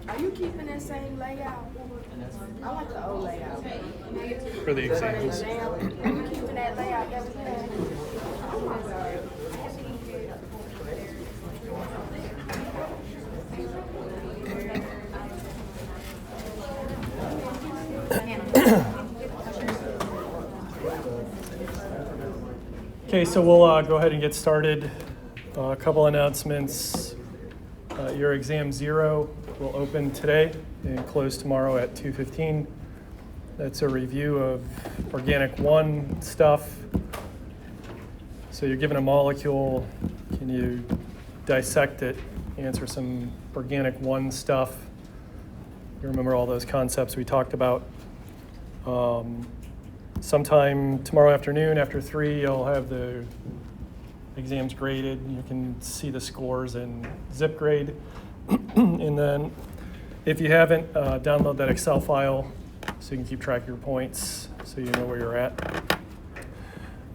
Are you keeping that same layout? I like the old layout. For the exams. Are you keeping that layout that we had? Okay, so we'll go ahead and get started. A couple announcements. Your exam 0 will open today and close tomorrow at 2:15. That's a review of organic 1 stuff. So you're given a molecule. Can you dissect it, answer some organic 1 stuff? You remember all those concepts we talked about. Sometime tomorrow afternoon after 3, I'll have the exams graded. You can see the scores in zip grade. And then if you haven't, download that Excel file so you can keep track of your points so you know where you're at.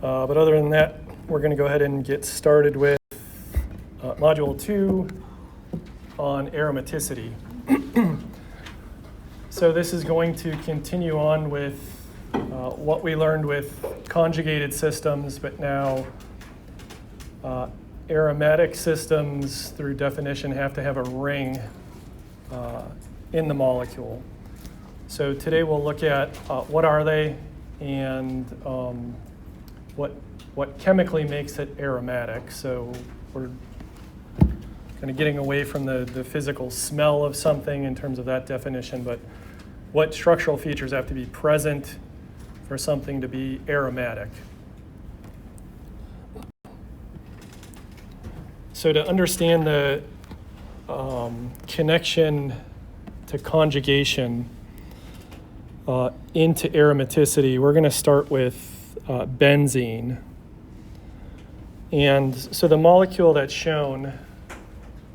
But other than that, we're going to go ahead and get started with Module 2 on aromaticity. So this is going to continue on with what we learned with conjugated systems, but now aromatic systems, through definition, have to have a ring in the molecule. So today we'll look at what are they and what chemically makes it aromatic. So we're kind of getting away from the physical smell of something in terms of that definition, but what structural features have to be present for something to be aromatic. So to understand the connection to conjugation into aromaticity, we're going to start with benzene. And so the molecule that's shown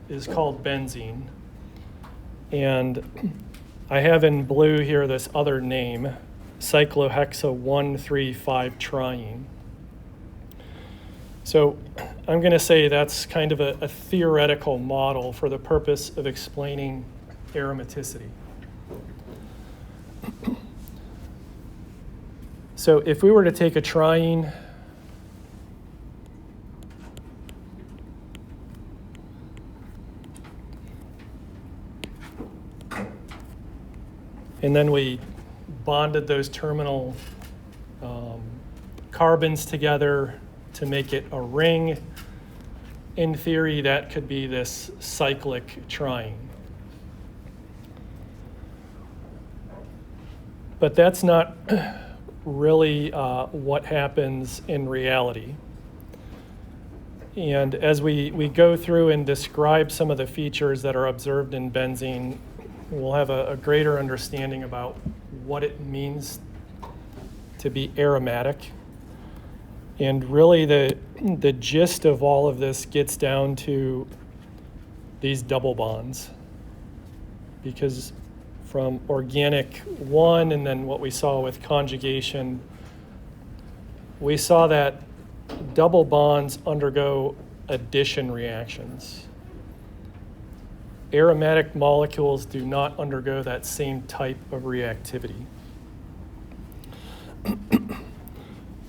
is called benzene. And I have in blue here this other name, cyclohexa-1,3,5-triene. So I'm going to say that's kind of a theoretical model for the purpose of explaining aromaticity. So if we were to take a triene, and then we bonded those terminal carbons together to make it a ring. In theory, that could be this cyclic triene. But that's not really what happens in reality. And as we go through and describe some of the features that are observed in benzene, we'll have a greater understanding about what it means to be aromatic. And really the gist of all of this gets down to these double bonds. Because from organic 1 and then what we saw with conjugation, we saw that double bonds undergo addition reactions. Aromatic molecules do not undergo that same type of reactivity.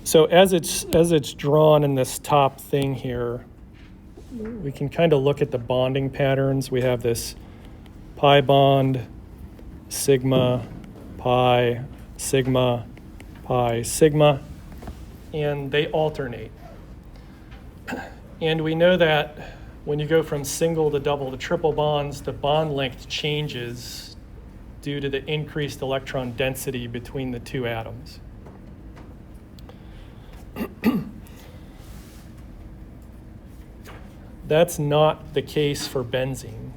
So as it's drawn in this top thing here, we can kind of look at the bonding patterns. We have this pi bond, sigma, pi, sigma, pi, sigma, and they alternate. And we know that when you go from single to double to triple bonds, the bond length changes due to the increased electron density between the two atoms. That's not the case for benzene.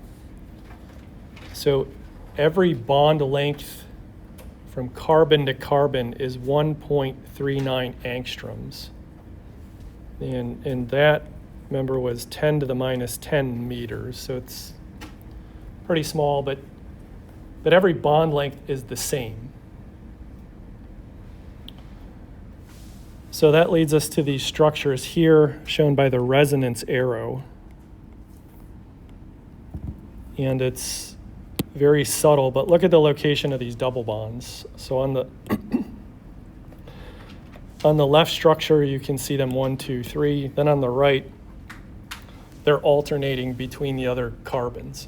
So every bond length from carbon to carbon is 1.39 angstroms. And that, remember, was 10 to the minus 10 meters. So it's pretty small, but every bond length is the same. So that leads us to these structures here shown by the resonance arrow. And it's very subtle, but look at the location of these double bonds. So on the on the left structure, you can see them 1, 2, 3. Then on the right, they're alternating between the other carbons.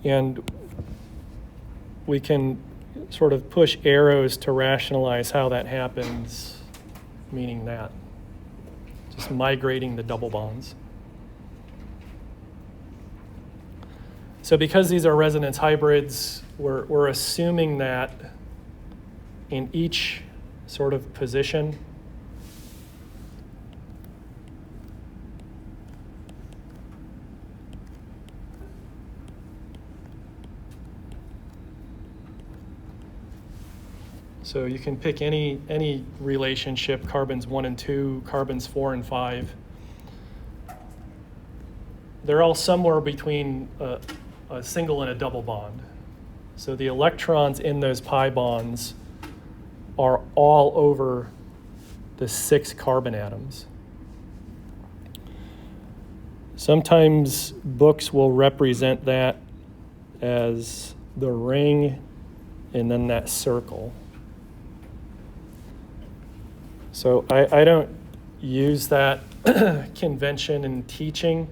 And we can sort of push arrows to rationalize how that happens, meaning that. Just migrating the double bonds. So because these are resonance hybrids, we're assuming that in each sort of position, so you can pick any relationship, carbons 1 and 2, carbons 4 and 5. They're all somewhere between a single and a double bond. So the electrons in those pi bonds are all over the 6 carbon atoms. Sometimes books will represent that as the ring and then that circle. So I don't use that convention in teaching,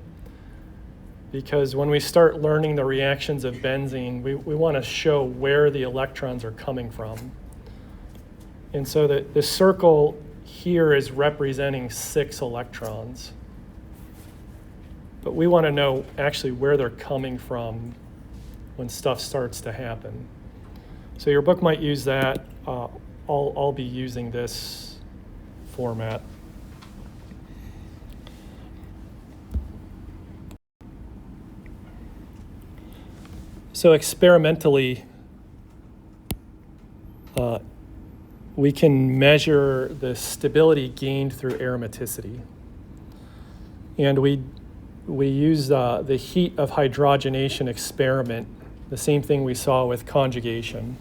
because when we start learning the reactions of benzene, we want to show where the electrons are coming from. And so the circle here is representing 6 electrons. But we want to know actually where they're coming from when stuff starts to happen. So your book might use that. I'll be using this format. So experimentally, we can measure the stability gained through aromaticity. And we use the heat of hydrogenation experiment, the same thing we saw with conjugation.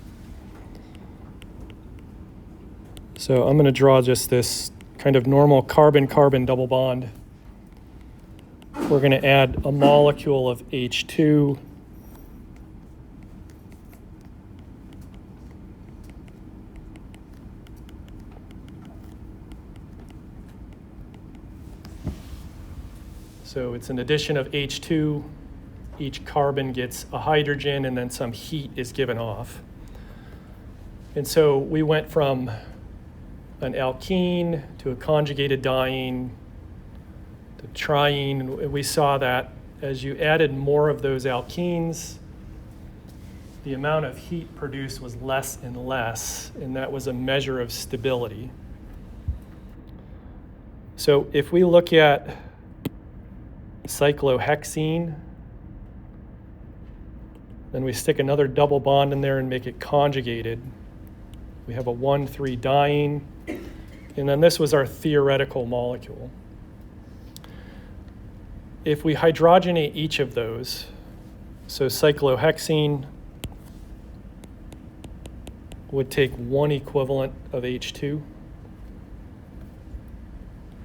So I'm going to draw just this kind of normal carbon-carbon double bond. We're going to add a molecule of H2. So it's an addition of H2. Each carbon gets a hydrogen, and then some heat is given off. And so we went from an alkene to a conjugated diene to triene. And we saw that as you added more of those alkenes, the amount of heat produced was less and less, and that was a measure of stability. So if we look at cyclohexene, then we stick another double bond in there and make it conjugated. We have a 1,3 diene, and then this was our theoretical molecule. If we hydrogenate each of those, so cyclohexene would take 1 equivalent of H2,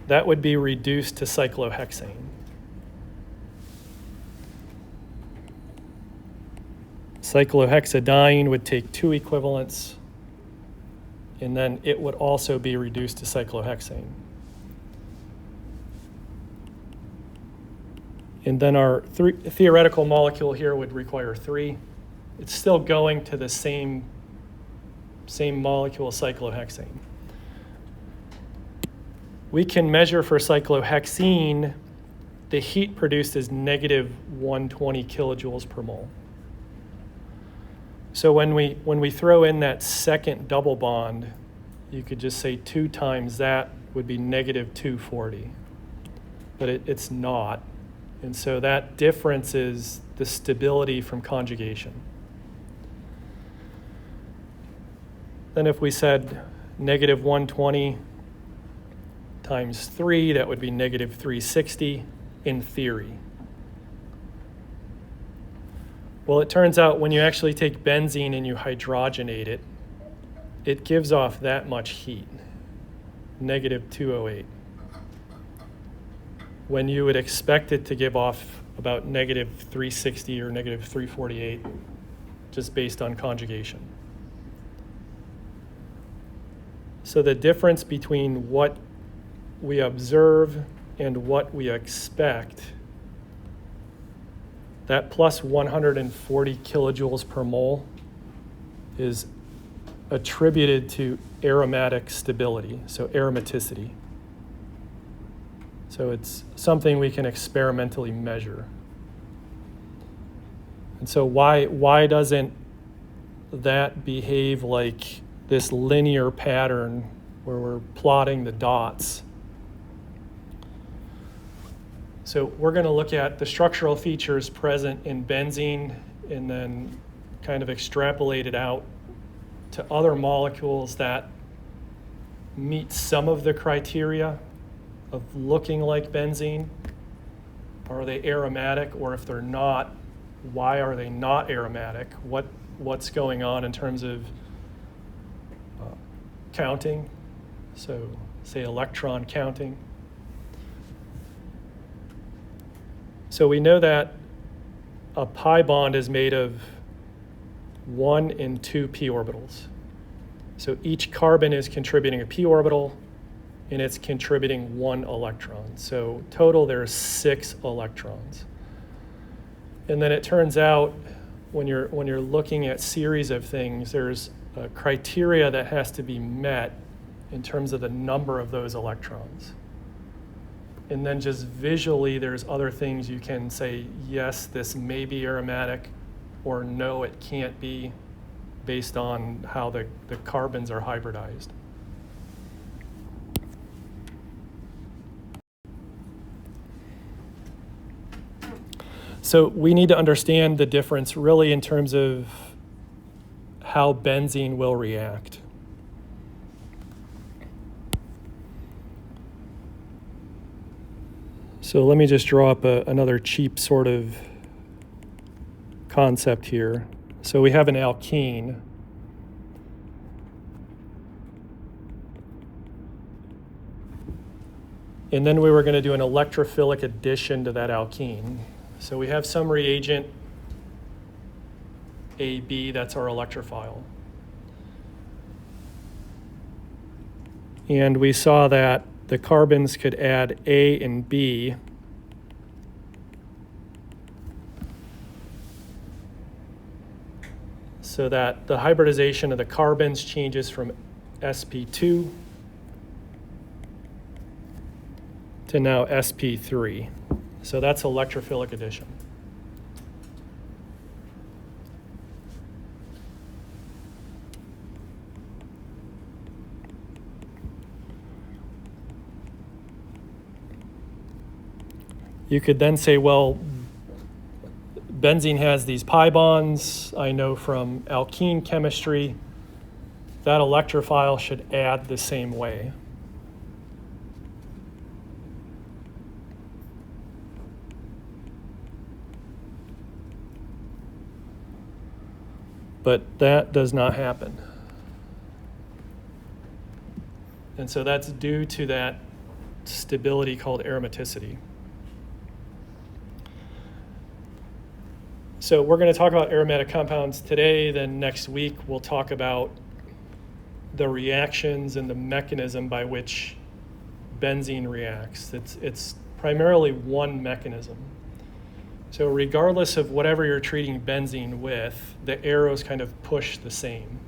that would be reduced to cyclohexane. Cyclohexadiene would take 2 equivalents, and then it would also be reduced to cyclohexane. And then our theoretical molecule here would require 3. It's still going to the same molecule, cyclohexane. We can measure for cyclohexene, the heat produced is negative 120 kilojoules per mole. So when we throw in that second double bond, you could just say 2 times that would be negative 240. But it's not. And so that difference is the stability from conjugation. Then if we said negative 120 times 3, that would be negative 360 in theory. Well, it turns out when you actually take benzene and you hydrogenate it, it gives off that much heat, negative 208. when you would expect it to give off about negative 360 or negative 348, just based on conjugation. So the difference between what we observe and what we expect, that plus 140 kilojoules per mole is attributed to aromatic stability, so aromaticity. So it's something we can experimentally measure. And so why doesn't that behave like this linear pattern where we're plotting the dots? So we're going to look at the structural features present in benzene and then kind of extrapolate it out to other molecules that meet some of the criteria of looking like benzene. Are they aromatic? Or if they're not, why are they not aromatic? What's going on in terms of counting? So say electron counting. So we know that a pi bond is made of 1 and 2 p orbitals. So each carbon is contributing a p orbital, and it's contributing 1 electron. So total there's 6 electrons. And then it turns out when you're looking at series of things, there's a criteria that has to be met in terms of the number of those electrons. And then just visually, there's other things you can say, yes, this may be aromatic, or no, it can't be, based on how the carbons are hybridized. So we need to understand the difference really in terms of how benzene will react. So let me just draw up another cheap sort of concept here. So we have an alkene. And then we were going to do an electrophilic addition to that alkene. So we have some reagent, AB, that's our electrophile. And we saw that the carbons could add A and B. So that the hybridization of the carbons changes from sp2 to now sp3. So that's electrophilic addition. You could then say, well, benzene has these pi bonds. I know from alkene chemistry that electrophile should add the same way. But that does not happen. And so that's due to that stability called aromaticity. So we're going to talk about aromatic compounds today. Then next week we'll talk about the reactions and the mechanism by which benzene reacts. It's primarily one mechanism. So regardless of whatever you're treating benzene with, the arrows kind of push the same.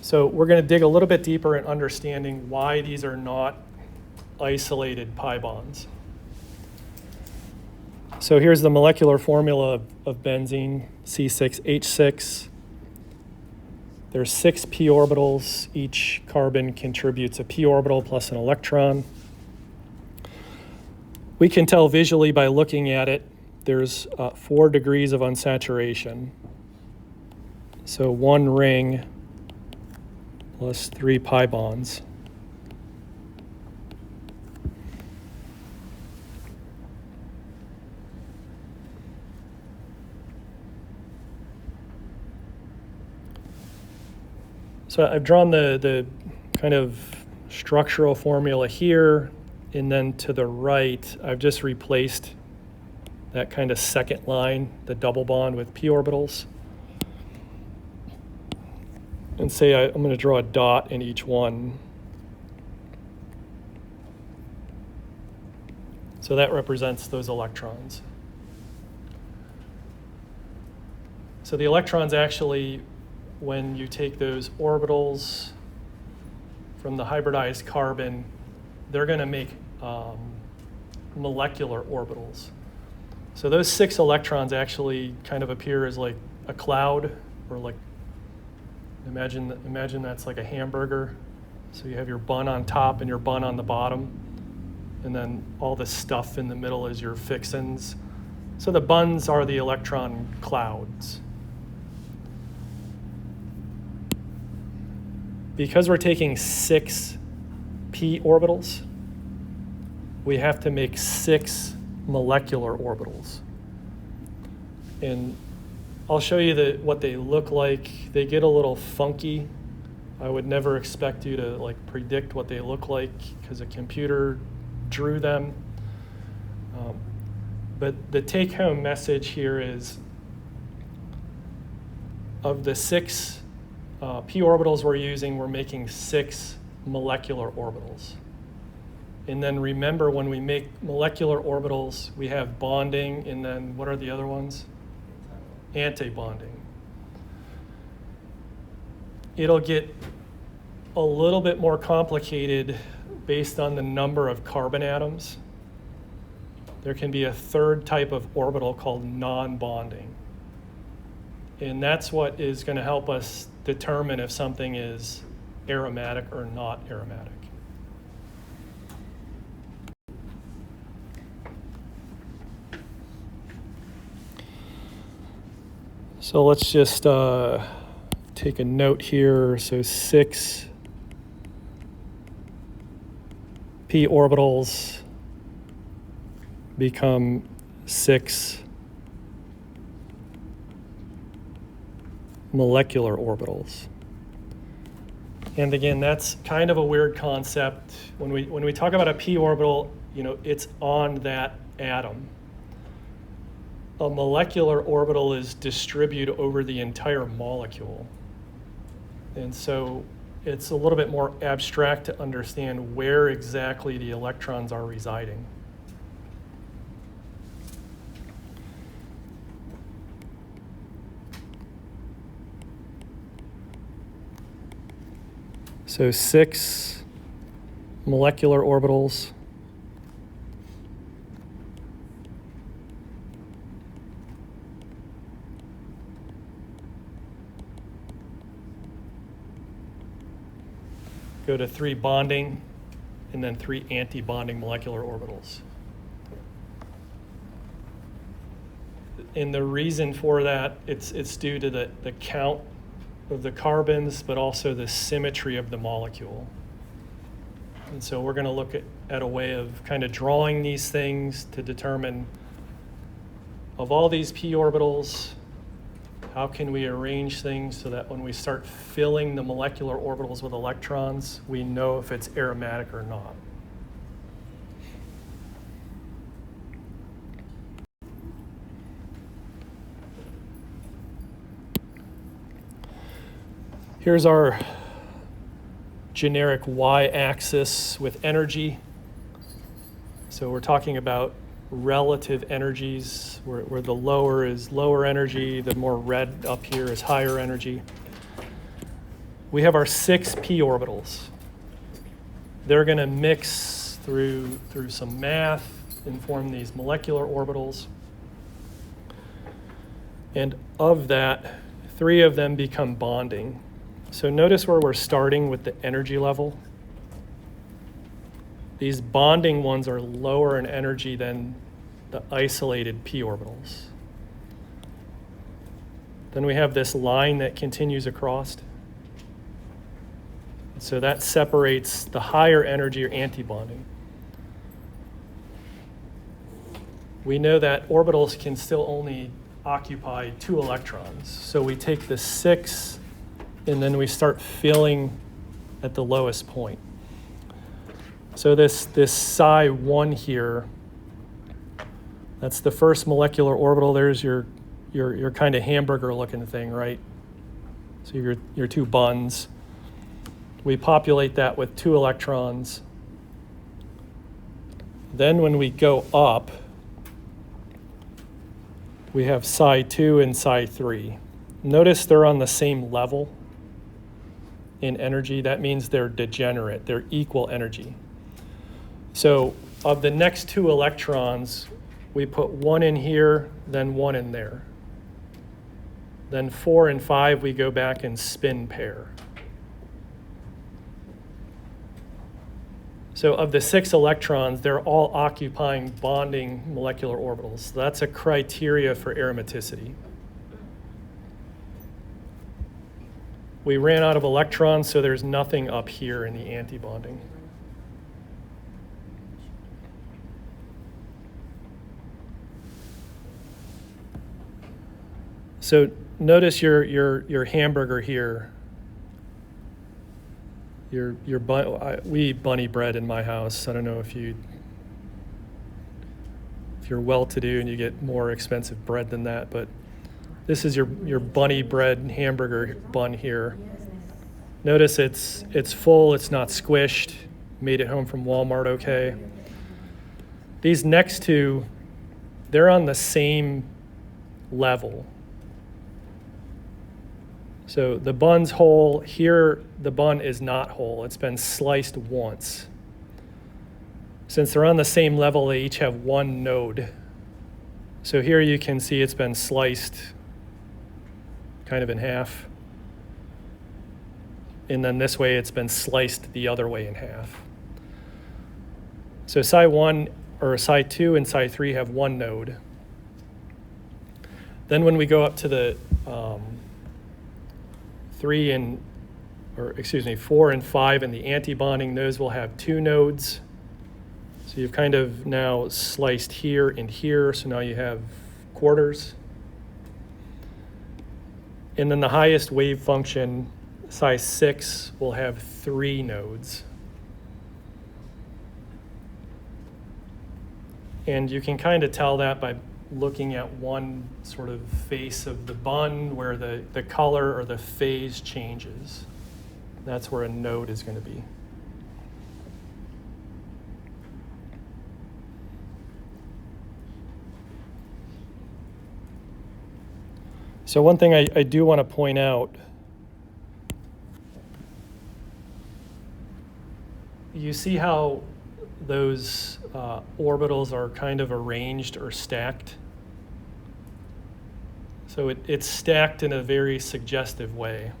So we're going to dig a little bit deeper in understanding why these are not isolated pi bonds. So here's the molecular formula of benzene, C6H6. There's 6 p orbitals. Each carbon contributes a p orbital plus an electron. We can tell visually by looking at it, there's 4 degrees of unsaturation. So 1 ring plus 3 pi bonds. So I've drawn the kind of structural formula here, and then to the right, I've just replaced that kind of second line, the double bond, with p orbitals. And say I'm going to draw a dot in each one. So that represents those electrons. So the electrons actually, when you take those orbitals from the hybridized carbon, they're going to make molecular orbitals. So those 6 electrons actually kind of appear as like a cloud, or like, imagine that's like a hamburger. So you have your bun on top and your bun on the bottom, and then all the stuff in the middle is your fixins. So the buns are the electron clouds. Because we're taking 6 p orbitals, we have to make 6 molecular orbitals. And I'll show you what they look like. They get a little funky. I would never expect you to like predict what they look like because a computer drew them. But the take-home message here is, of the 6 p orbitals we're using, we're making 6 molecular orbitals. And then remember, when we make molecular orbitals, we have bonding, and then what are the other ones? Anti-bonding. It'll get a little bit more complicated based on the number of carbon atoms. There can be a third type of orbital called non-bonding. And that's what is going to help us determine if something is aromatic or not aromatic. So let's just take a note here. So 6 p orbitals become 6 molecular orbitals. And again, that's kind of a weird concept. When we talk about a p orbital, it's on that atom. A molecular orbital is distributed over the entire molecule. And so it's a little bit more abstract to understand where exactly the electrons are residing. So 6 molecular orbitals. Go to 3 bonding, and then 3 anti-bonding molecular orbitals. And the reason for that, it's due to the count of the carbons, but also the symmetry of the molecule. And so we're going to look at a way of kind of drawing these things to determine, of all these p orbitals, how can we arrange things so that when we start filling the molecular orbitals with electrons, we know if it's aromatic or not. Here's our generic y-axis with energy. So we're talking about relative energies, where the lower is lower energy, the more red up here is higher energy. We have our 6 p orbitals. They're going to mix through some math and form these molecular orbitals. And of that, 3 of them become bonding. So notice where we're starting with the energy level. These bonding ones are lower in energy than the isolated p orbitals. Then we have this line that continues across. So that separates the higher energy or antibonding. We know that orbitals can still only occupy 2 electrons. So we take the 6 and then we start filling at the lowest point. So this psi1 here, that's the first molecular orbital. There's your kind of hamburger looking thing, right? So your two buns. We populate that with 2 electrons. Then when we go up, we have psi2 and psi3. Notice they're on the same level in energy. That means they're degenerate. They're equal energy. So of the next 2 electrons, we put 1 in here, then 1 in there. Then 4 and 5, we go back and spin pair. So of the 6 electrons, they're all occupying bonding molecular orbitals. That's a criteria for aromaticity. We ran out of electrons, so there's nothing up here in the antibonding. So notice your hamburger here. We eat bunny bread in my house. I don't know if you're well-to-do and you get more expensive bread than that, but this is your bunny bread hamburger bun here. Notice it's full, it's not squished. Made it home from Walmart okay. These next 2, they're on the same level. So the bun's whole. Here, the bun is not whole. It's been sliced once. Since they're on the same level, they each have 1 node. So here you can see it's been sliced kind of in half. And then this way it's been sliced the other way in half. So psi1 or psi2 and psi3 have 1 node. Then when we go up to the 4 and 5 in the antibonding, those will have 2 nodes. So you've kind of now sliced here and here, so now you have quarters. And then the highest wave function, psi6, will have 3 nodes. And you can kind of tell that by looking at one sort of face of the bun where the color or the phase changes. That's where a node is going to be. So one thing I do want to point out, you see how those orbitals are kind of arranged or stacked? So it's stacked in a very suggestive way.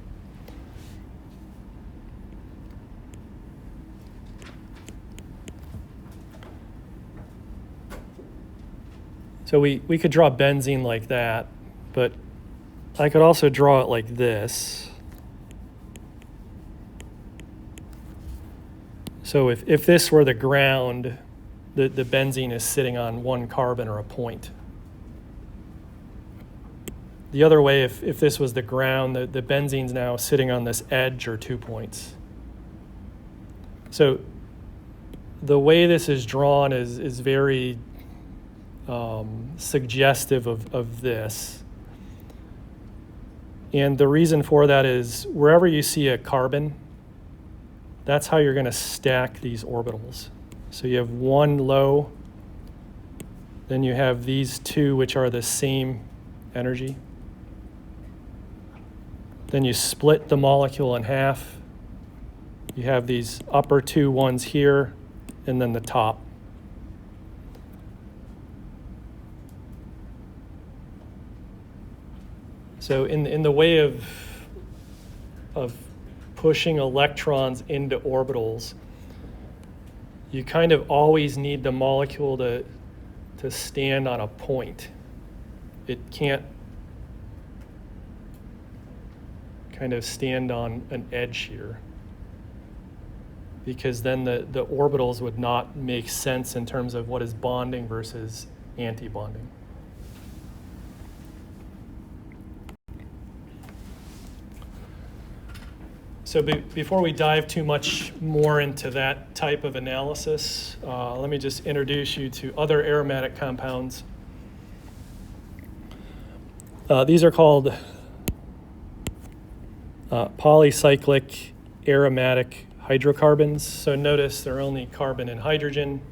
So we could draw benzene like that, but I could also draw it like this. So if this were the ground, the benzene is sitting on 1 carbon or a point. The other way, if this was the ground, the benzene's now sitting on this edge or 2 points. So the way this is drawn is very suggestive of this. And the reason for that is wherever you see a carbon, that's how you're going to stack these orbitals. So you have 1 low, then you have these 2 which are the same energy. Then you split the molecule in half. You have these upper 2 ones here, and then the top. So in the way of pushing electrons into orbitals, you kind of always need the molecule to stand on a point. It can't kind of stand on an edge here, because then the orbitals would not make sense in terms of what is bonding versus anti-bonding. So before we dive too much more into that type of analysis, let me just introduce you to other aromatic compounds. These are called polycyclic aromatic hydrocarbons. So notice they're only carbon and hydrogen.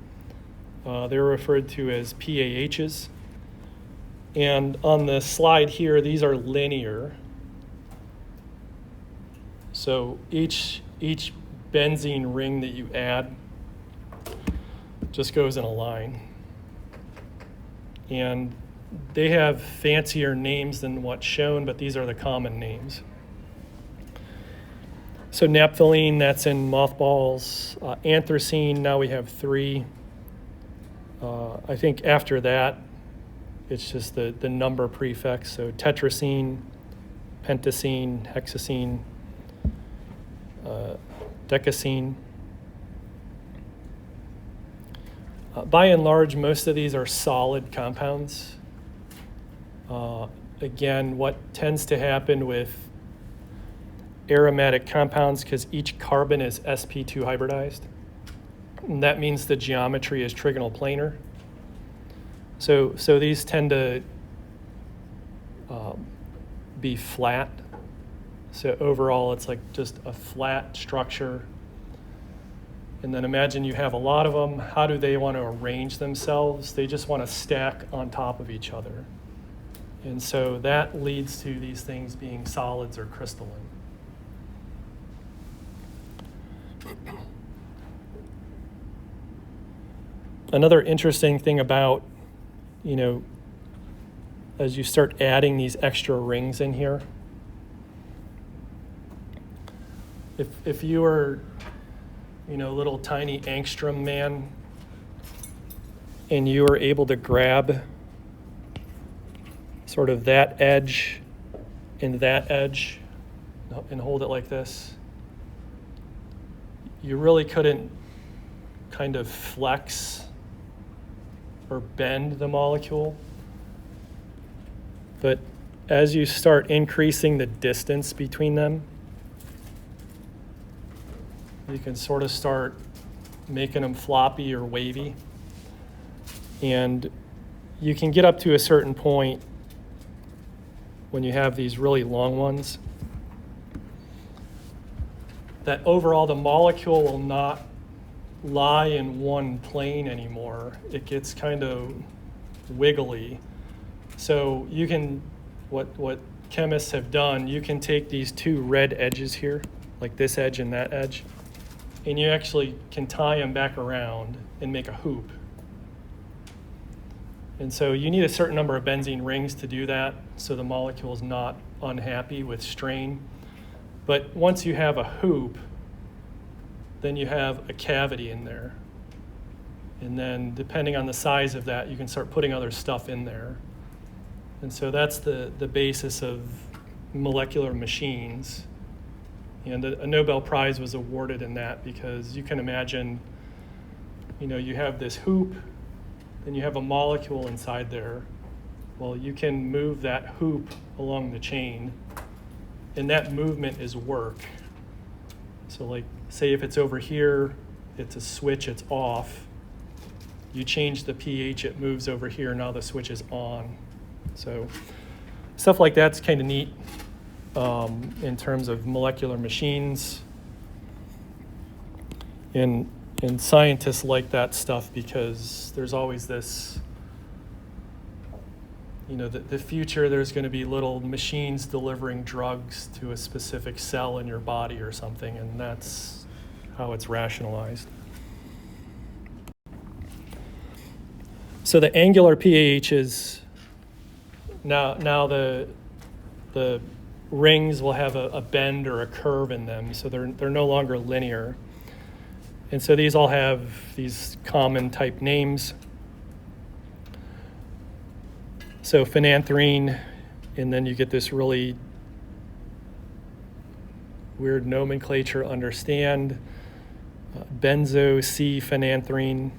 They're referred to as PAHs. And on the slide here, these are linear. So each benzene ring that you add just goes in a line. And they have fancier names than what's shown, but these are the common names. So naphthalene, that's in mothballs. Anthracene, now we have 3. I think after that, it's just the number prefix. So tetracene, pentacene, hexacene, decacene. By and large, most of these are solid compounds. Again, what tends to happen with aromatic compounds, because each carbon is sp2 hybridized, and that means the geometry is trigonal planar. So these tend to be flat. So overall, it's like just a flat structure. And then imagine you have a lot of them. How do they want to arrange themselves? They just want to stack on top of each other. And so that leads to these things being solids or crystalline. Another interesting thing about, as you start adding these extra rings in here, if you were, little tiny angstrom man, and you were able to grab sort of that edge and that edge and hold it like this, you really couldn't kind of flex or bend the molecule. But as you start increasing the distance between them, you can sort of start making them floppy or wavy. And you can get up to a certain point when you have these really long ones that overall the molecule will not lie in one plane anymore. It gets kind of wiggly. So you can, what chemists have done, you can take these 2 red edges here, like this edge and that edge, and you actually can tie them back around and make a hoop. And so you need a certain number of benzene rings to do that, so the molecule is not unhappy with strain. But once you have a hoop, then you have a cavity in there. And then depending on the size of that, you can start putting other stuff in there. And so that's the basis of molecular machines. And a Nobel Prize was awarded in that, because you can imagine, you have this hoop, then you have a molecule inside there. Well, you can move that hoop along the chain, and that movement is work. So like, say if it's over here, it's a switch, it's off. You change the pH, it moves over here, now the switch is on. So stuff like that's kind of neat in terms of molecular machines. And scientists like that stuff because there's always this, the future, there's going to be little machines delivering drugs to a specific cell in your body or something, and that's how it's rationalized. So the angular PAHs, now the rings will have a bend or a curve in them, so they're no longer linear. And so these all have these common type names. So phenanthrene, and then you get this really weird nomenclature to understand. Benzo C-phenanthrene,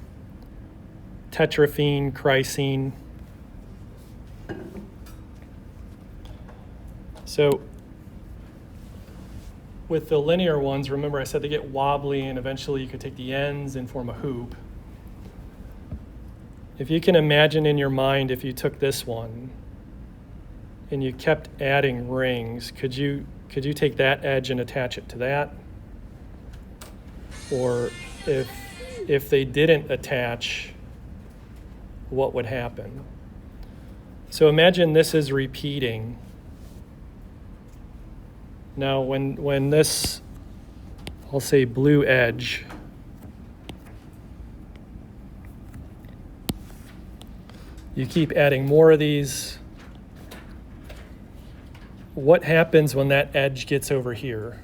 tetraphene, chrysene. So with the linear ones, remember I said they get wobbly and eventually you could take the ends and form a hoop. If you can imagine in your mind, if you took this one and you kept adding rings, could you take that edge and attach it to that? Or if they didn't attach, what would happen? So imagine this is repeating. Now when this, I'll say blue edge, you keep adding more of these, what happens when that edge gets over here?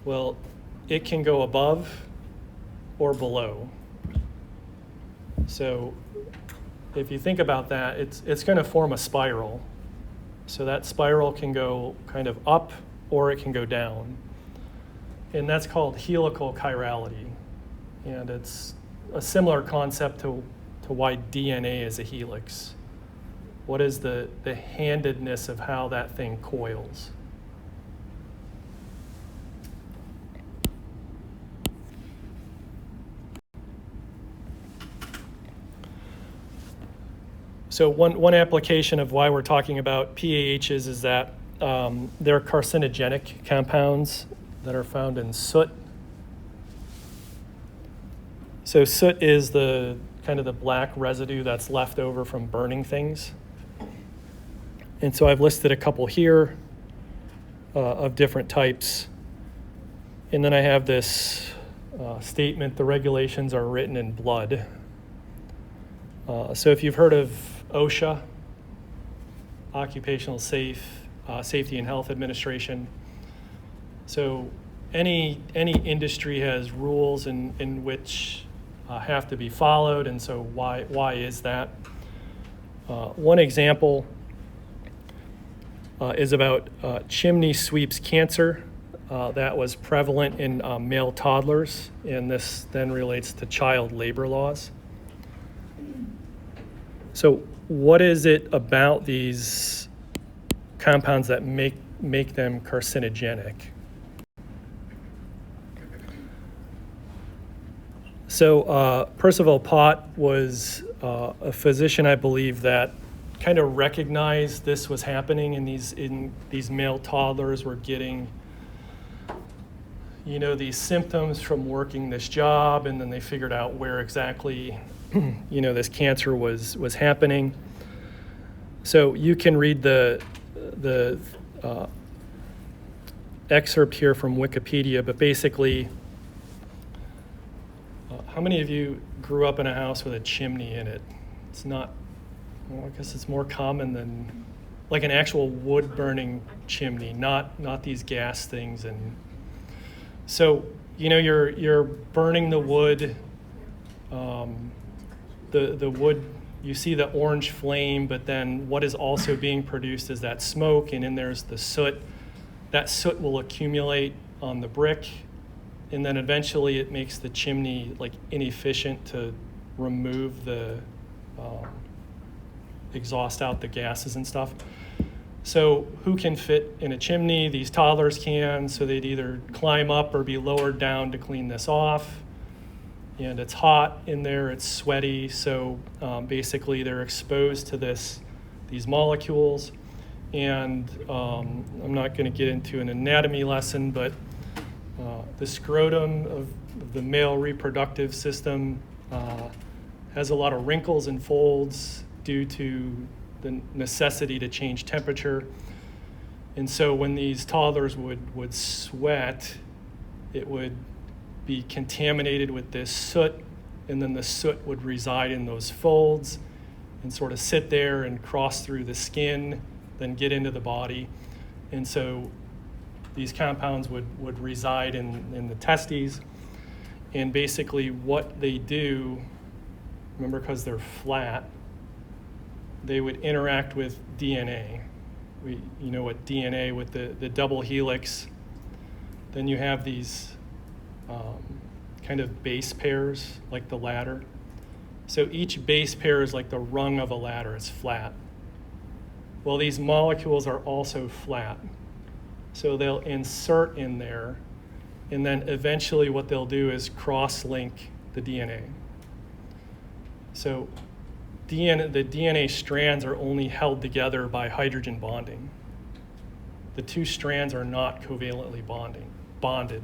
Well, it can go above or below. So if you think about that, it's going to form a spiral. So that spiral can go kind of up or it can go down. And that's called helical chirality. And it's a similar concept to why DNA is a helix. What is the handedness of how that thing coils? So one application of why we're talking about PAHs is that they're carcinogenic compounds that are found in soot. So soot is the kind of the black residue that's left over from burning things. And so I've listed a couple here of different types. And then I have this statement, the regulations are written in blood. So if you've heard of OSHA, Occupational Safety and Health Administration, so any industry has rules in which have to be followed, and so why is that? One example is about chimney sweeps cancer that was prevalent in male toddlers, and this then relates to child labor laws. So what is it about these compounds that make them carcinogenic? So Percival Pott was a physician, I believe, that kind of recognized this was happening in these male toddlers were getting, these symptoms from working this job, and then they figured out where exactly, this cancer was happening. So you can read the excerpt here from Wikipedia, but basically, how many of you grew up in a house with a chimney in it? It's not, well, I guess it's more common than like an actual wood burning chimney, not these gas things. And so, you're burning the wood, the wood, you see the orange flame, but then what is also being produced is that smoke, and then there's the soot. That soot will accumulate on the brick, and then eventually it makes the chimney inefficient to remove the exhaust out the gases and stuff. So who can fit in a chimney? These toddlers can, so they'd either climb up or be lowered down to clean this off. And it's hot in there, it's sweaty, so basically they're exposed to these molecules. And I'm not going to get into an anatomy lesson, but the scrotum of the male reproductive system has a lot of wrinkles and folds due to the necessity to change temperature. And so when these toddlers would sweat, it would be contaminated with this soot, and then the soot would reside in those folds and sort of sit there and cross through the skin, then get into the body. And so these compounds would reside in the testes, and basically what they do, remember, because they're flat, they would interact with DNA. You know what DNA with the double helix, then you have these kind of base pairs like the ladder. So each base pair is like the rung of a ladder, it's flat. Well, these molecules are also flat. So they'll insert in there, and then eventually what they'll do is cross-link the DNA. So the DNA strands are only held together by hydrogen bonding. The two strands are not covalently bonded.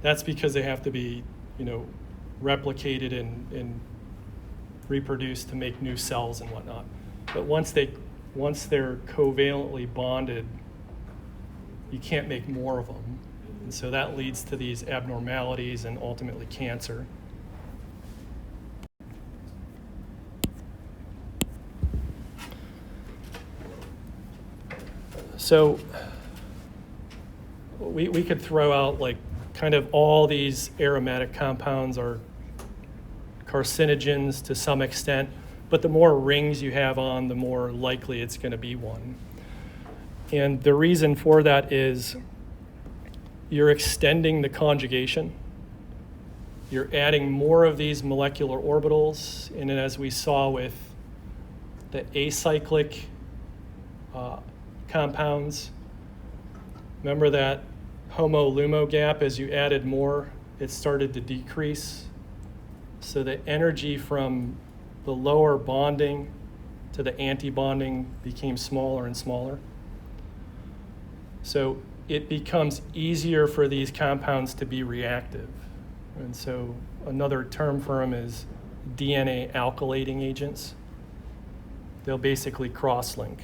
That's because they have to be, replicated and reproduced to make new cells and whatnot. But once they're covalently bonded, you can't make more of them. And so that leads to these abnormalities and ultimately cancer. So we could throw out like kind of all these aromatic compounds are carcinogens to some extent, but the more rings you have on, the more likely it's going to be one. And the reason for that is you're extending the conjugation. You're adding more of these molecular orbitals, and as we saw with the acyclic compounds, remember that HOMO-LUMO gap, as you added more, it started to decrease. So the energy from the lower bonding to the anti-bonding became smaller and smaller. So it becomes easier for these compounds to be reactive. And so another term for them is DNA alkylating agents. They'll basically cross-link.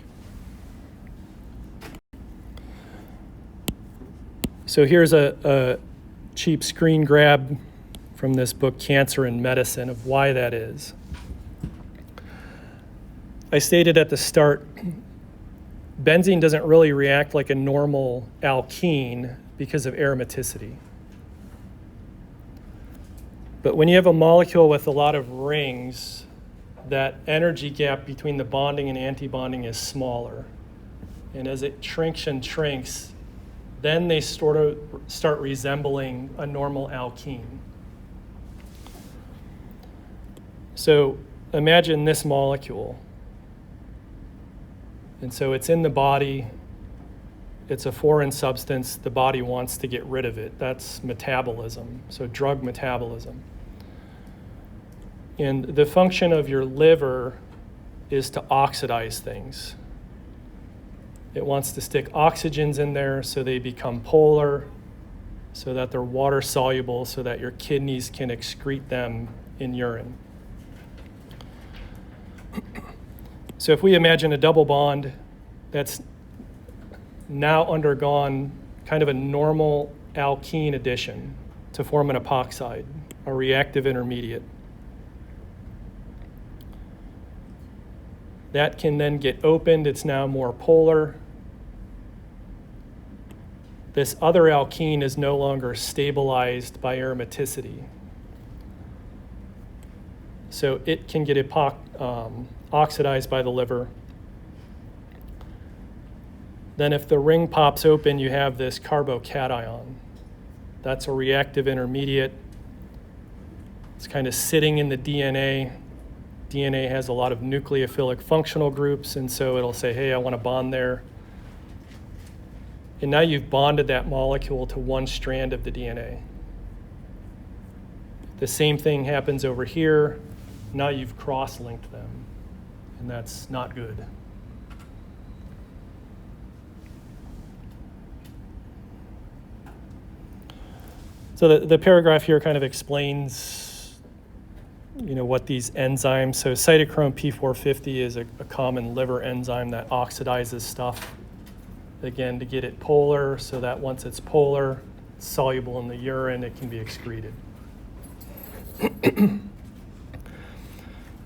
So here's a cheap screen grab from this book, Cancer and Medicine, of why that is. I stated at the start, benzene doesn't really react like a normal alkene because of aromaticity. But when you have a molecule with a lot of rings, that energy gap between the bonding and antibonding is smaller. And as it shrinks and shrinks, then they sort of start resembling a normal alkene. So imagine this molecule. And so it's in the body. It's a foreign substance. The body wants to get rid of it. That's metabolism, so drug metabolism. And the function of your liver is to oxidize things. It wants to stick oxygens in there so they become polar, so that they're water soluble, so that your kidneys can excrete them in urine. So if we imagine a double bond that's now undergone kind of a normal alkene addition to form an epoxide, a reactive intermediate, that can then get opened. It's now more polar. This other alkene is no longer stabilized by aromaticity. So it can get oxidized by the liver. Then if the ring pops open, you have this carbocation. That's a reactive intermediate. It's kind of sitting in the DNA. DNA has a lot of nucleophilic functional groups, and so it'll say, hey, I want to bond there. And now you've bonded that molecule to one strand of the DNA. The same thing happens over here. Now you've cross-linked them, and that's not good. So the paragraph here kind of explains, what these enzymes. So cytochrome P450 is a common liver enzyme that oxidizes stuff, again, to get it polar, so that once it's polar, it's soluble in the urine, it can be excreted.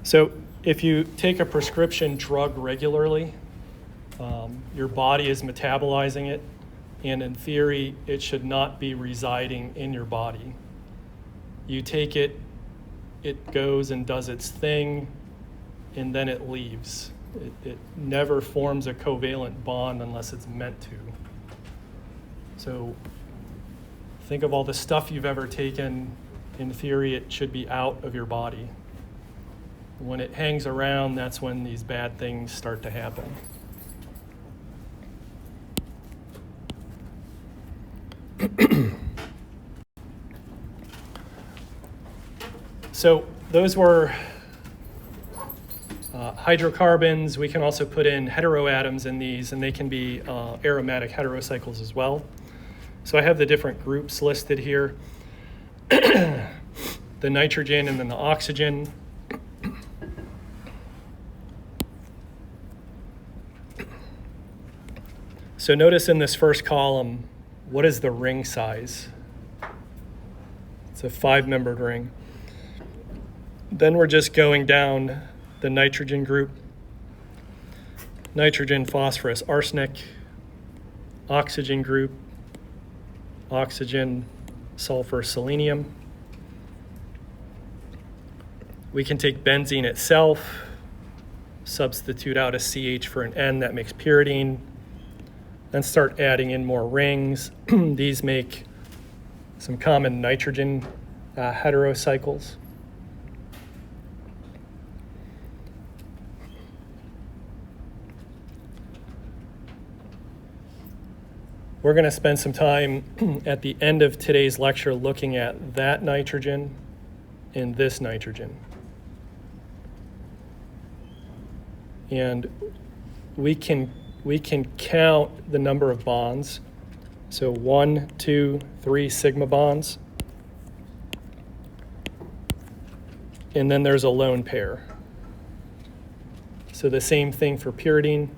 So if you take a prescription drug regularly, your body is metabolizing it, and in theory, it should not be residing in your body. You take it, it goes and does its thing, and then it leaves. It never forms a covalent bond unless it's meant to. So think of all the stuff you've ever taken. In theory, it should be out of your body. When it hangs around, that's when these bad things start to happen. So those were hydrocarbons. We can also put in heteroatoms in these, and they can be aromatic heterocycles as well. So I have the different groups listed here. The nitrogen and then the oxygen. So notice in this first column, what is the ring size? It's a 5-membered ring. Then we're just going down the nitrogen group. Nitrogen, phosphorus, arsenic. Oxygen group. Oxygen, sulfur, selenium. We can take benzene itself, substitute out a CH for an N, that makes pyridine, then start adding in more rings. These make some common nitrogen heterocycles. We're going to spend some time at the end of today's lecture looking at that nitrogen and this nitrogen. And we can count the number of bonds. So 1, 2, 3 sigma bonds. And then there's a lone pair. So the same thing for pyridine.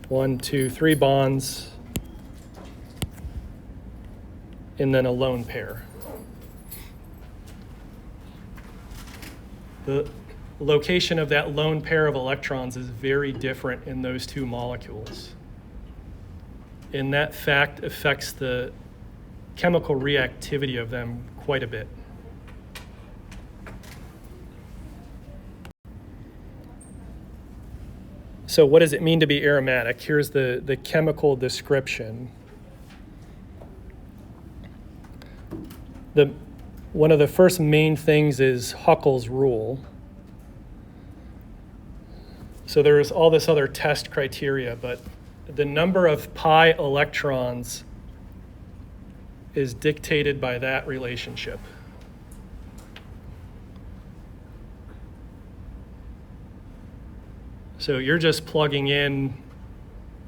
1, 2, 3 bonds. And then a lone pair. The location of that lone pair of electrons is very different in those two molecules. And that fact affects the chemical reactivity of them quite a bit. So what does it mean to be aromatic? Here's the chemical description. One of the first main things is Huckel's rule. So there's all this other test criteria, but the number of pi electrons is dictated by that relationship. So you're just plugging in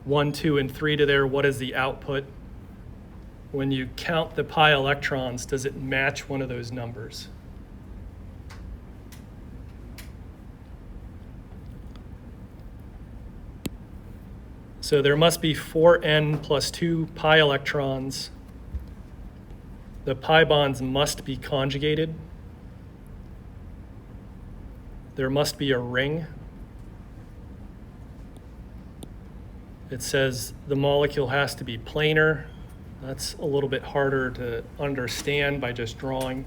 1, 2, and 3 to there. What is the output? When you count the pi electrons, does it match one of those numbers? So there must be 4n plus 2 pi electrons. The pi bonds must be conjugated. There must be a ring. It says the molecule has to be planar. That's a little bit harder to understand by just drawing.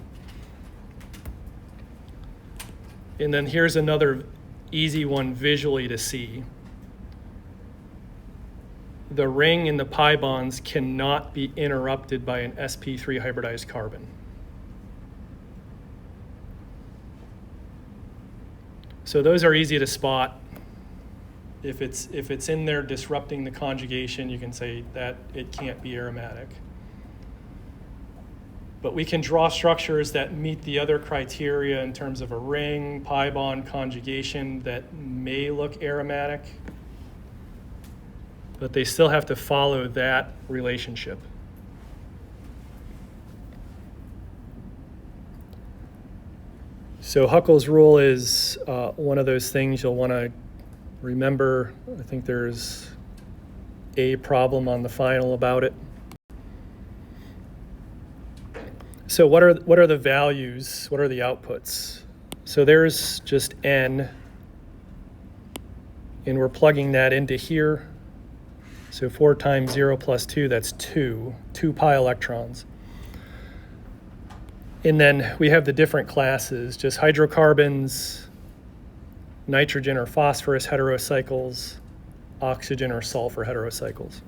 And then here's another easy one visually to see. The ring in the pi bonds cannot be interrupted by an sp3 hybridized carbon. So those are easy to spot. If it's in there disrupting the conjugation, you can say that it can't be aromatic. But we can draw structures that meet the other criteria in terms of a ring, pi bond conjugation that may look aromatic, but they still have to follow that relationship. So Huckel's rule is one of those things you'll want to remember. I think there's a problem on the final about it. So what are the values? What are the outputs? So there's just n, and we're plugging that into here. So 4 times 0 plus 2, that's 2 pi electrons. And then we have the different classes, just hydrocarbons, nitrogen or phosphorus heterocycles, oxygen or sulfur heterocycles.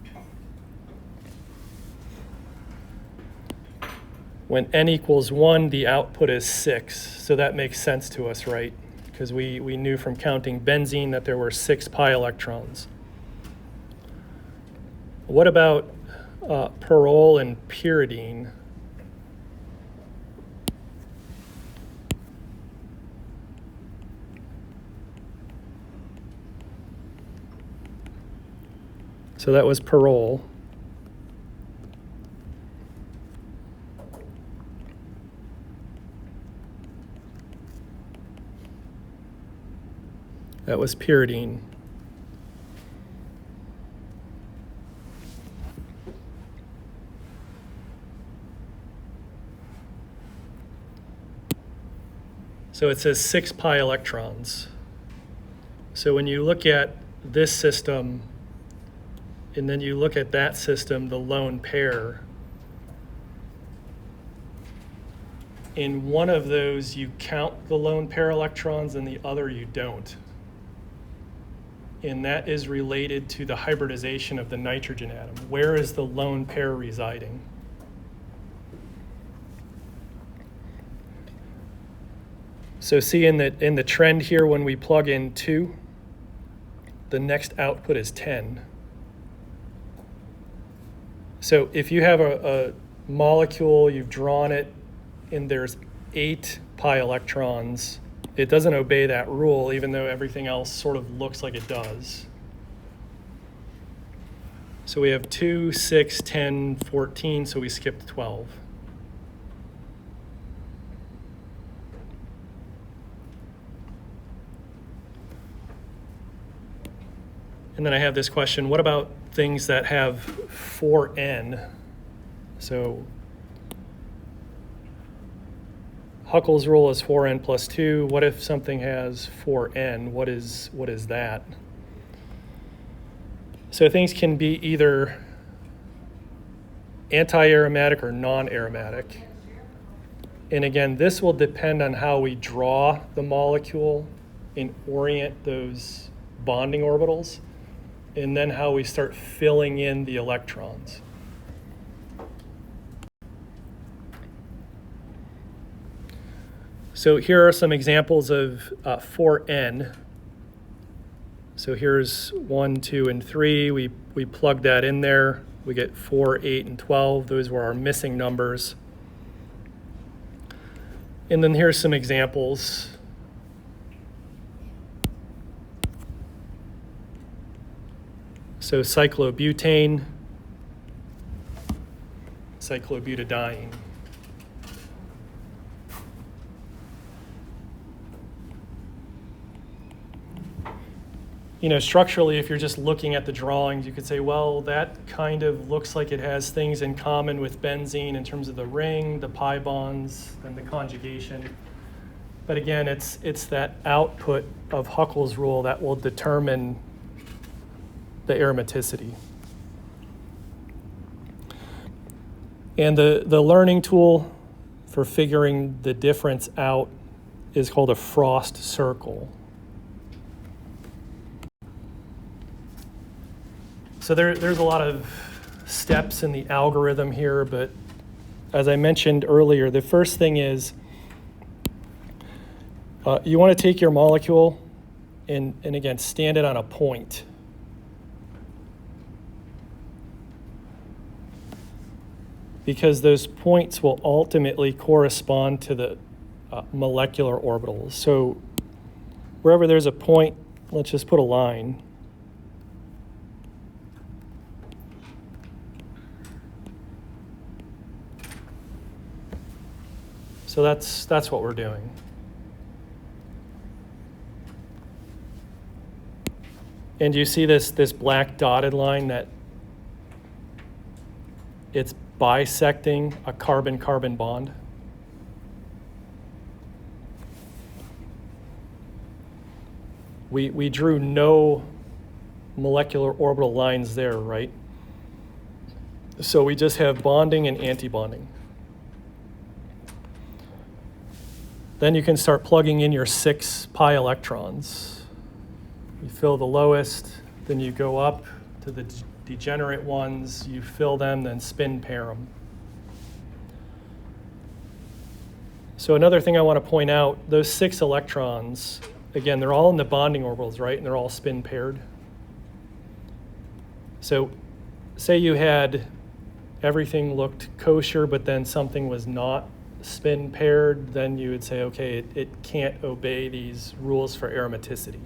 When n equals 1, the output is 6. So that makes sense to us, right? Because we knew from counting benzene that there were 6 pi electrons. What about perol and pyridine? So that was parole. That was pyridine. So it says 6 pi electrons. So when you look at this system, and then you look at that system, the lone pair, in one of those you count the lone pair electrons and the other you don't. And that is related to the hybridization of the nitrogen atom. Where is the lone pair residing? So see in the trend here, when we plug in 2, the next output is 10. So if you have a molecule, you've drawn it, and there's 8 pi electrons, it doesn't obey that rule, even though everything else sort of looks like it does. So we have 2, 6, 10, 14, so we skipped 12. And then I have this question, what about things that have 4N? So Huckel's rule is 4N plus 2. What if something has 4N? What is that? So things can be either anti-aromatic or non-aromatic. And again, this will depend on how we draw the molecule and orient those bonding orbitals, and then how we start filling in the electrons. So here are some examples of 4N. So here's 1, 2, and 3. We plug that in there. We get 4, 8, and 12. Those were our missing numbers. And then here's some examples. So cyclobutane, cyclobutadiene. You know, structurally, if you're just looking at the drawings, you could say, well, that kind of looks like it has things in common with benzene in terms of the ring, the pi bonds, and the conjugation. But again, it's that output of Huckel's rule that will determine the aromaticity. And the learning tool for figuring the difference out is called a Frost circle. So there's a lot of steps in the algorithm here, but as I mentioned earlier, the first thing is you want to take your molecule and again, stand it on a point. Because those points will ultimately correspond to the molecular orbitals. So wherever there's a point, let's just put a line. So that's what we're doing. And you see this black dotted line that it's bisecting a carbon-carbon bond. We drew no molecular orbital lines there, right? So we just have bonding and antibonding. Then you can start plugging in your 6 pi electrons. You fill the lowest, then you go up to the degenerate ones, you fill them, then spin pair them. So another thing I want to point out, those 6 electrons, again, they're all in the bonding orbitals, right? And they're all spin paired. So say you had everything looked kosher, but then something was not spin paired, then you would say, okay, it can't obey these rules for aromaticity.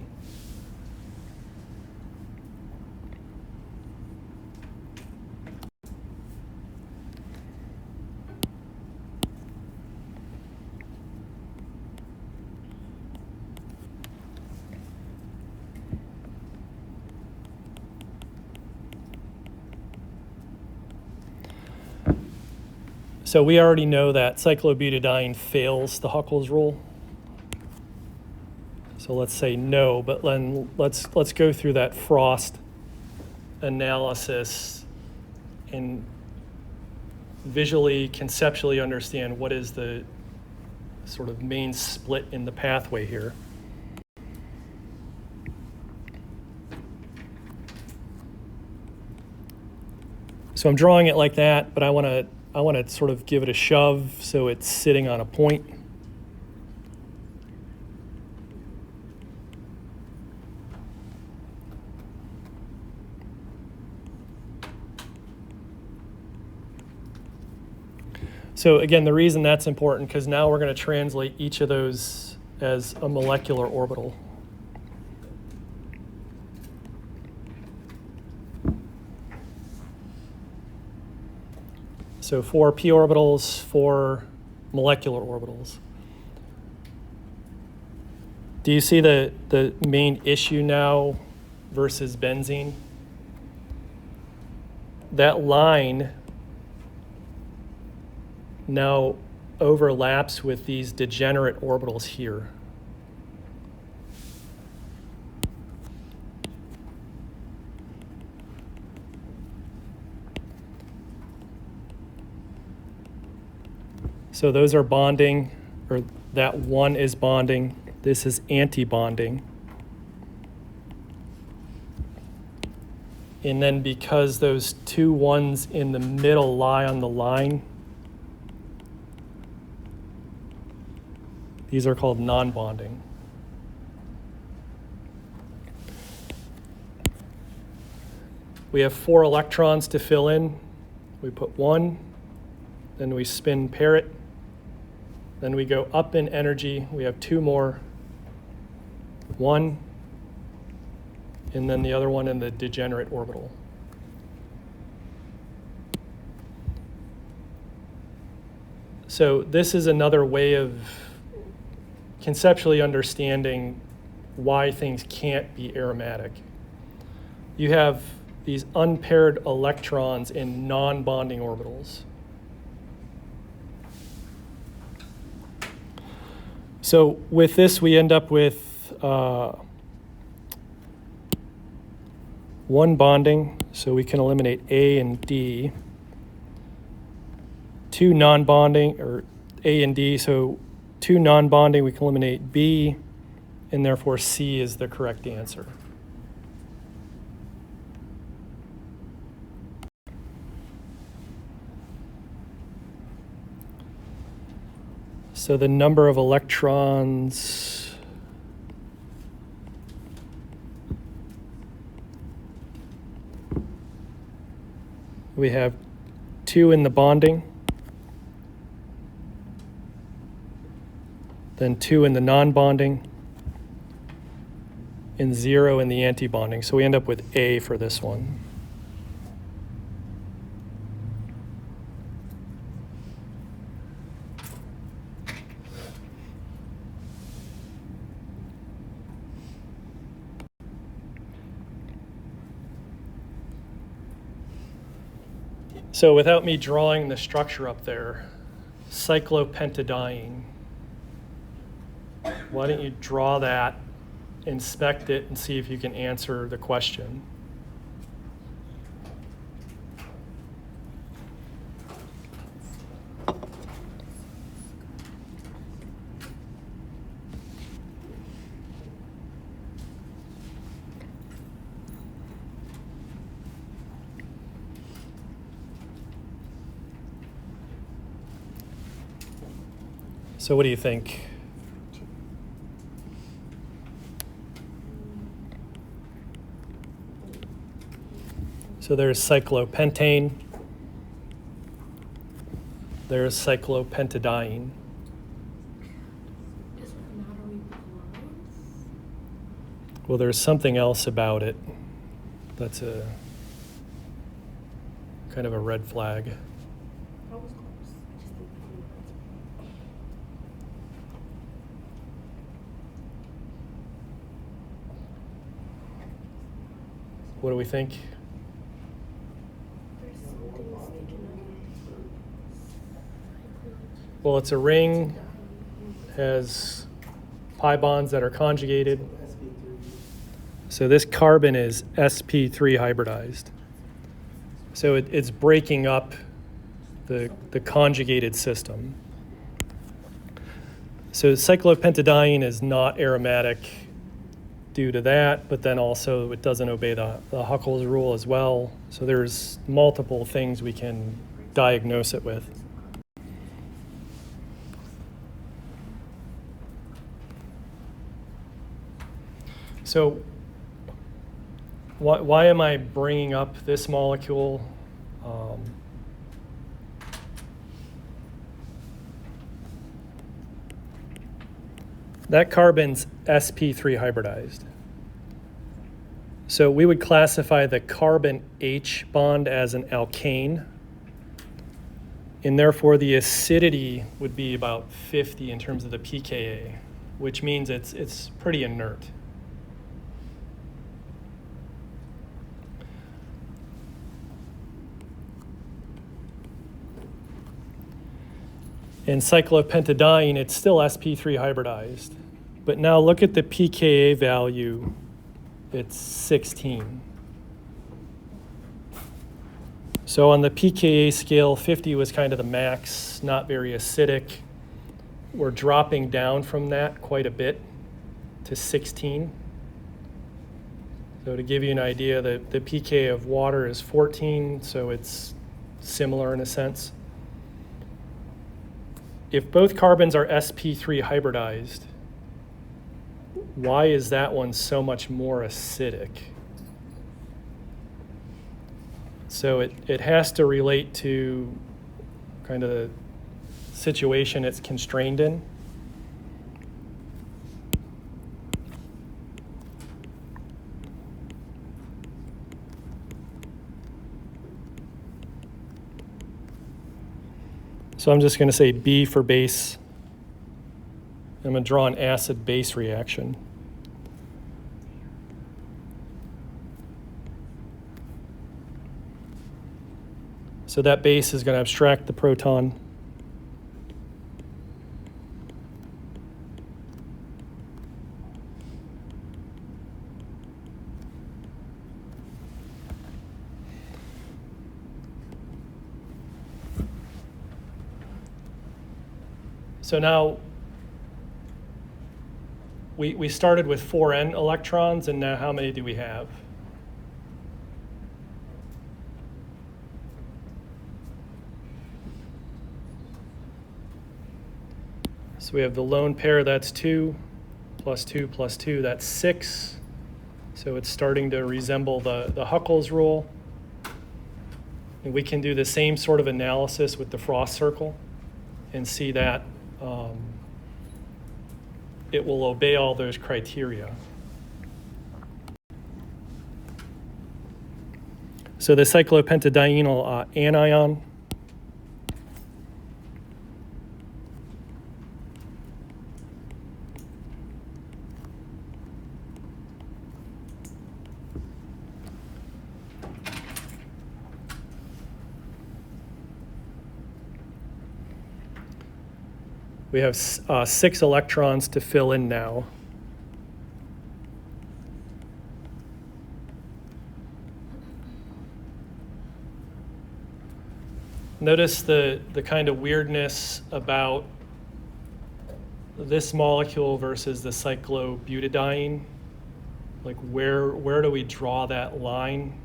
So we already know that cyclobutadiene fails the Huckel's rule. So let's say no, but then let's go through that Frost analysis and visually, conceptually understand what is the sort of main split in the pathway here. So I'm drawing it like that, but I want to sort of give it a shove so it's sitting on a point. So again, the reason that's important, because now we're going to translate each of those as a molecular orbital. So 4 p orbitals, 4 molecular orbitals. Do you see the main issue now versus benzene? That line now overlaps with these degenerate orbitals here. So those are bonding, or that one is bonding. This is anti-bonding. And then because those 2 ones in the middle lie on the line, these are called non-bonding. We have 4 electrons to fill in. We put 1, then we spin pair it, then we go up in energy. We have 2 more, 1, and then the other one in the degenerate orbital. So this is another way of conceptually understanding why things can't be aromatic. You have these unpaired electrons in non-bonding orbitals. So with this, we end up with 1 bonding, so we can eliminate A and D. 2 non-bonding, or A and D, so 2 non-bonding, we can eliminate B, and therefore C is the correct answer. So the number of electrons we have 2 in the bonding, then 2 in the non-bonding, and 0 in the anti-bonding. So we end up with A for this one. So without me drawing the structure up there, cyclopentadiene, why don't you draw that, inspect it, and see if you can answer the question. So what do you think? So there's cyclopentane, there's cyclopentadiene. Well, there's something else about it that's a kind of a red flag. What do we think? Well, it's a ring, has pi bonds that are conjugated. So this carbon is sp3 hybridized. So it's breaking up the conjugated system. So cyclopentadiene is not aromatic due to that, but then also it doesn't obey the Huckel's rule as well. So there's multiple things we can diagnose it with. So why am I bringing up this molecule? That carbon's sp3 hybridized. So we would classify the carbon H bond as an alkane, and therefore the acidity would be about 50 in terms of the pKa, which means it's pretty inert. In cyclopentadiene, it's still sp3 hybridized. But now look at the pKa value. It's 16. So on the pKa scale, 50 was kind of the max, not very acidic. We're dropping down from that quite a bit to 16. So to give you an idea, the pKa of water is 14, so it's similar in a sense. If both carbons are sp3 hybridized, why is that one so much more acidic? So it has to relate to kind of the situation it's constrained in. So I'm just going to say B for base. I'm going to draw an acid-base reaction. So that base is going to abstract the proton. So now we started with 4n electrons, and now how many do we have? So we have the lone pair, that's 2, plus 2, plus 2, that's 6. So it's starting to resemble the Huckel's rule. And we can do the same sort of analysis with the frost circle and see that it will obey all those criteria. So the cyclopentadienyl anion, we have 6 electrons to fill in now. Notice the kind of weirdness about this molecule versus the cyclobutadiene. Like where do we draw that line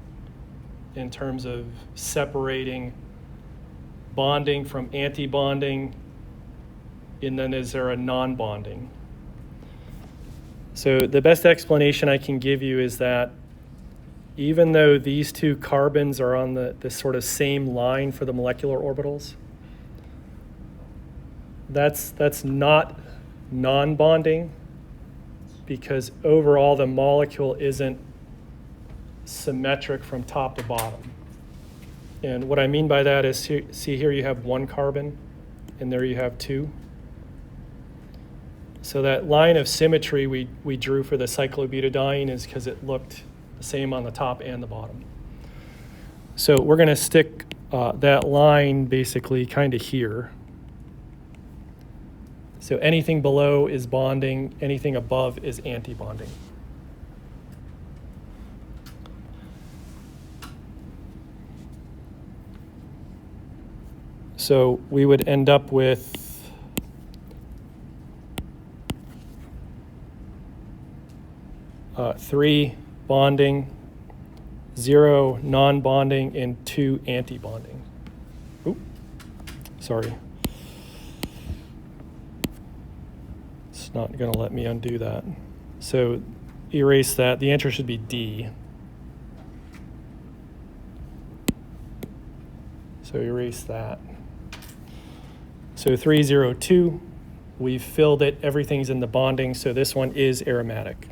in terms of separating bonding from anti-bonding? And then is there a non-bonding? So the best explanation I can give you is that even though these two carbons are on the sort of same line for the molecular orbitals, that's not non-bonding, because overall the molecule isn't symmetric from top to bottom. And what I mean by that is, see here you have 1 carbon, and there you have 2. So that line of symmetry we drew for the cyclobutadiene is because it looked the same on the top and the bottom. So we're going to stick that line basically kind of here. So anything below is bonding, anything above is anti-bonding. So we would end up with three bonding, 0 non-bonding, and 2 anti-bonding. Oop, sorry. It's not going to let me undo that. So erase that. The answer should be D. So erase that. So 302, we've filled it. Everything's in the bonding, so this one is aromatic.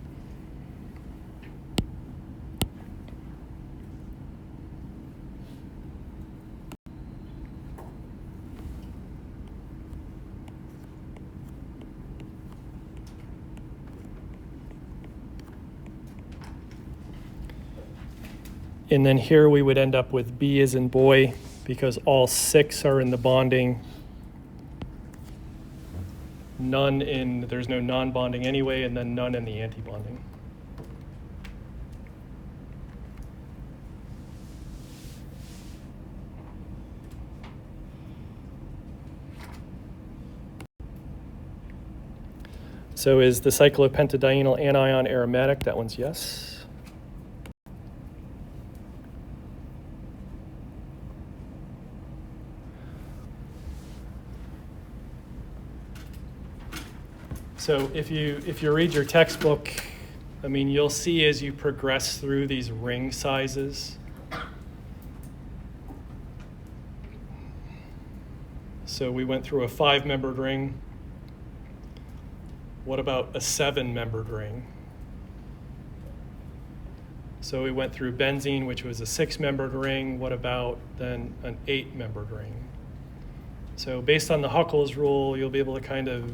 And then here we would end up with B as in boy, because all 6 are in the bonding. None in, there's no non-bonding anyway, and then none in the anti-bonding. So is the cyclopentadienyl anion aromatic? That one's yes. So if you read your textbook, I mean, you'll see as you progress through these ring sizes. So we went through a 5-membered ring. What about a 7-membered ring? So we went through benzene, which was a 6-membered ring. What about then an 8-membered ring? So based on the Huckel's rule, you'll be able to kind of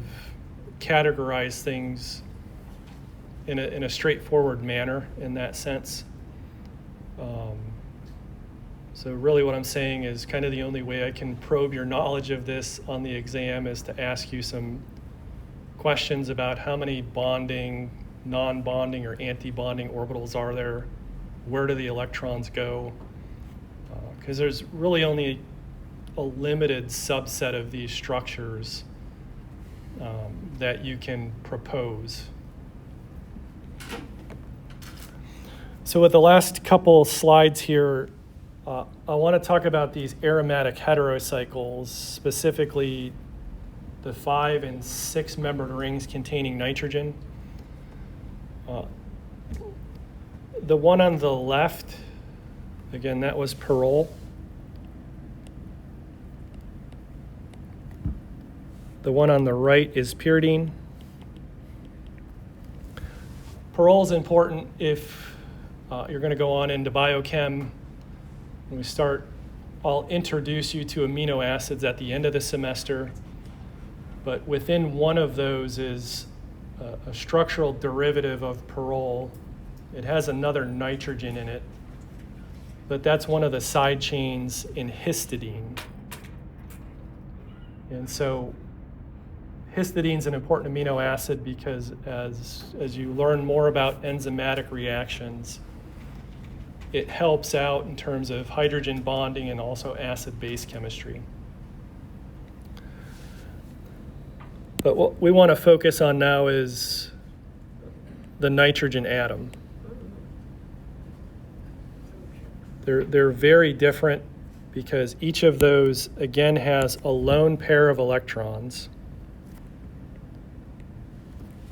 categorize things in a straightforward manner in that sense. So really what I'm saying is kind of the only way I can probe your knowledge of this on the exam is to ask you some questions about how many bonding, non-bonding, or anti-bonding orbitals are there, where do the electrons go, because there's really only a limited subset of these structures that you can propose. So with the last couple slides here, I want to talk about these aromatic heterocycles, specifically the 5 and 6-membered rings containing nitrogen. The one on the left, again, that was pyrrole. The one on the right is pyridine. Pyrrole is important if you're going to go on into biochem. When we start, I'll introduce you to amino acids at the end of the semester. But within one of those is a structural derivative of pyrrole. It has another nitrogen in it, but that's one of the side chains in histidine. And so histidine is an important amino acid because as you learn more about enzymatic reactions, it helps out in terms of hydrogen bonding and also acid-base chemistry. But what we want to focus on now is the nitrogen atom. They're very different because each of those, again, has a lone pair of electrons.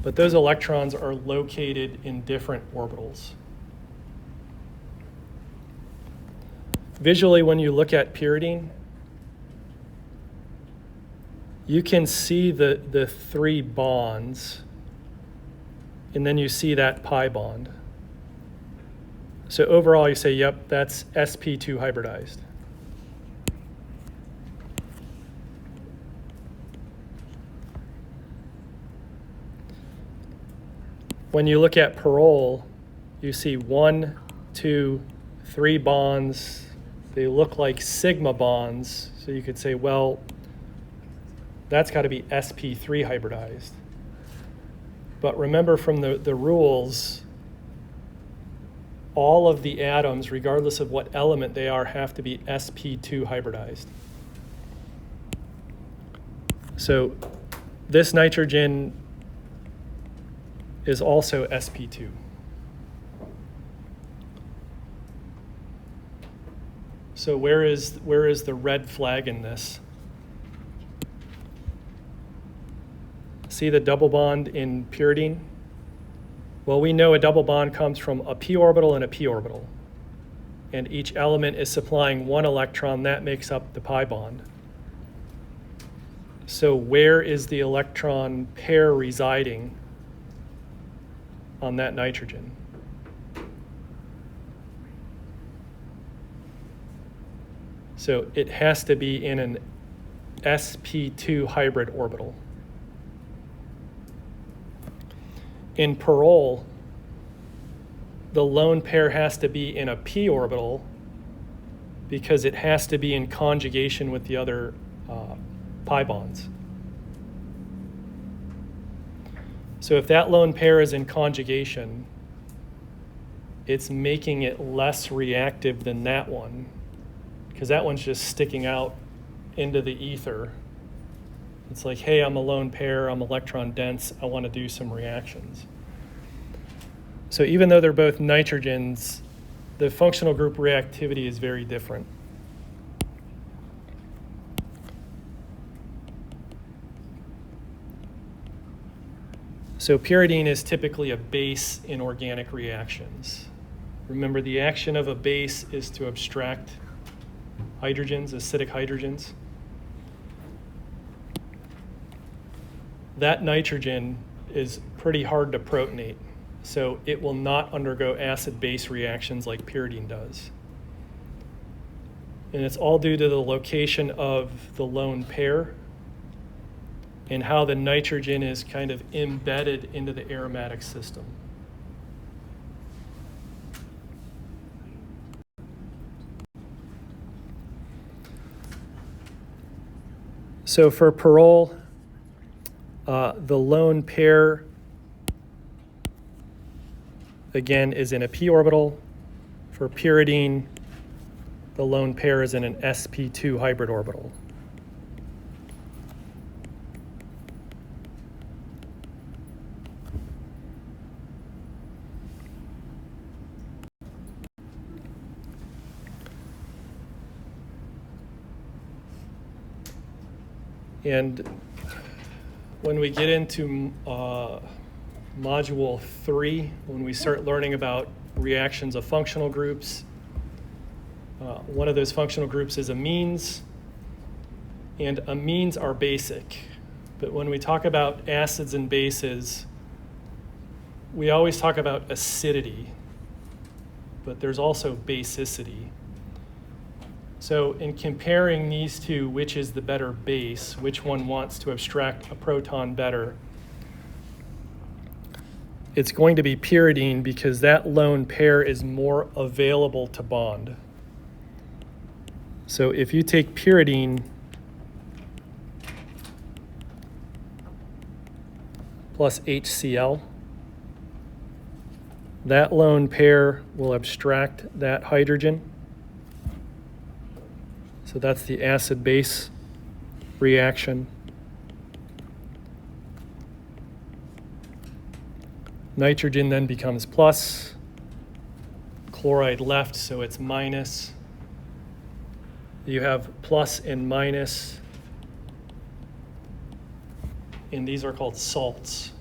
But those electrons are located in different orbitals. Visually, when you look at pyridine, you can see the 3 bonds, and then you see that pi bond. So overall, you say, yep, that's sp2 hybridized. When you look at pyrrole, you see 1, 2, 3 bonds. They look like sigma bonds. So you could say, well, that's got to be sp3 hybridized. But remember from the rules, all of the atoms, regardless of what element they are, have to be sp2 hybridized. So this nitrogen is also sp2. So where is the red flag in this? See the double bond in pyridine? Well, we know a double bond comes from a p orbital and a p orbital. And each element is supplying one electron. That makes up the pi bond. So where is the electron pair residing on that nitrogen? So it has to be in an sp2 hybrid orbital. In Perol, the lone pair has to be in a p orbital because it has to be in conjugation with the other pi bonds. So if that lone pair is in conjugation, it's making it less reactive than that one, because that one's just sticking out into the ether. It's like, hey, I'm a lone pair, I'm electron dense, I want to do some reactions. So even though they're both nitrogens, the functional group reactivity is very different. So pyridine is typically a base in organic reactions. Remember, the action of a base is to abstract hydrogens, acidic hydrogens. That nitrogen is pretty hard to protonate, so it will not undergo acid-base reactions like pyridine does. And it's all due to the location of the lone pair and how the nitrogen is kind of embedded into the aromatic system. So for Perol, the lone pair, again, is in a p orbital. For pyridine, the lone pair is in an sp2 hybrid orbital. And when we get into module 3, when we start learning about reactions of functional groups, one of those functional groups is amines, and amines are basic. But when we talk about acids and bases, we always talk about acidity, but there's also basicity. So in comparing these two, which is the better base, which one wants to abstract a proton better, it's going to be pyridine because that lone pair is more available to bond. So if you take pyridine plus HCl, that lone pair will abstract that hydrogen. So that's the acid-base reaction. Nitrogen then becomes plus, chloride left, so it's minus. You have plus and minus, and these are called salts.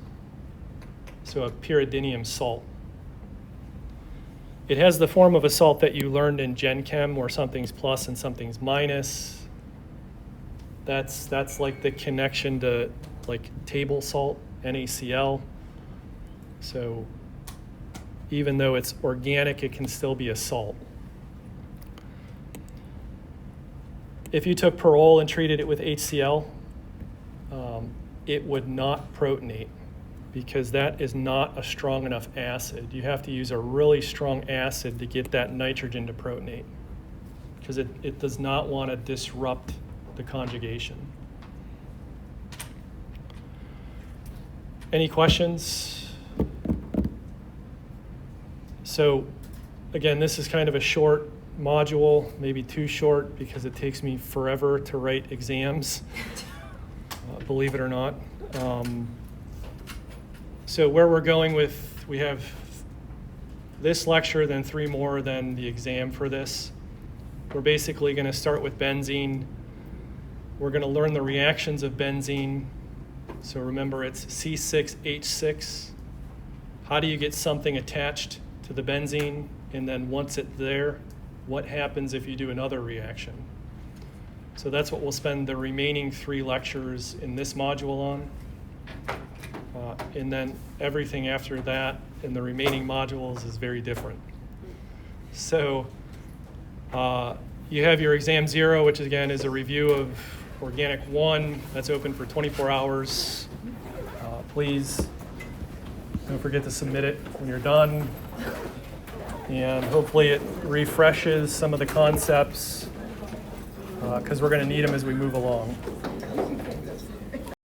So a pyridinium salt. It has the form of a salt that you learned in Gen Chem, where something's plus and something's minus. That's like the connection to like table salt, NaCl. So even though it's organic, it can still be a salt. If you took Perol and treated it with HCl, it would not protonate, because that is not a strong enough acid. You have to use a really strong acid to get that nitrogen to protonate, because it does not want to disrupt the conjugation. Any questions? So again, this is kind of a short module, maybe too short because it takes me forever to write exams, believe it or not. So where we're going with, we have this lecture, then 3 more, then the exam for this. We're basically going to start with benzene. We're going to learn the reactions of benzene. So remember, it's C6H6. How do you get something attached to the benzene? And then once it's there, what happens if you do another reaction? So that's what we'll spend the remaining 3 lectures in this module on. And then everything after that in the remaining modules is very different. So you have your exam 0, which again is a review of organic 1. That's open for 24 hours. Please don't forget to submit it when you're done. And hopefully it refreshes some of the concepts because we're going to need them as we move along.